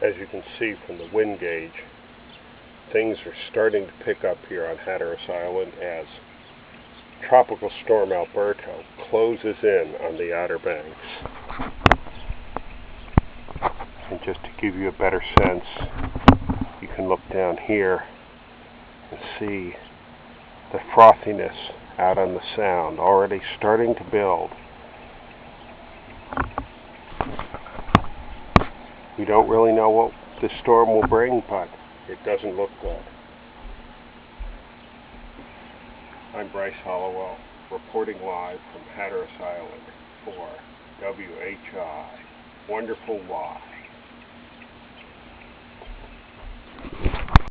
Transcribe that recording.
As you can see from the wind gauge, things are starting to pick up here on Hatteras Island as Tropical Storm Alberto closes in on the Outer Banks. And just to give you a better sense, you can look down here and see the frothiness out on the Sound already starting to build. We don't really know what the storm will bring, but it doesn't look good. I'm Bryce Hollowell, reporting live from Hatteras Island for WHI. Wonderful Why.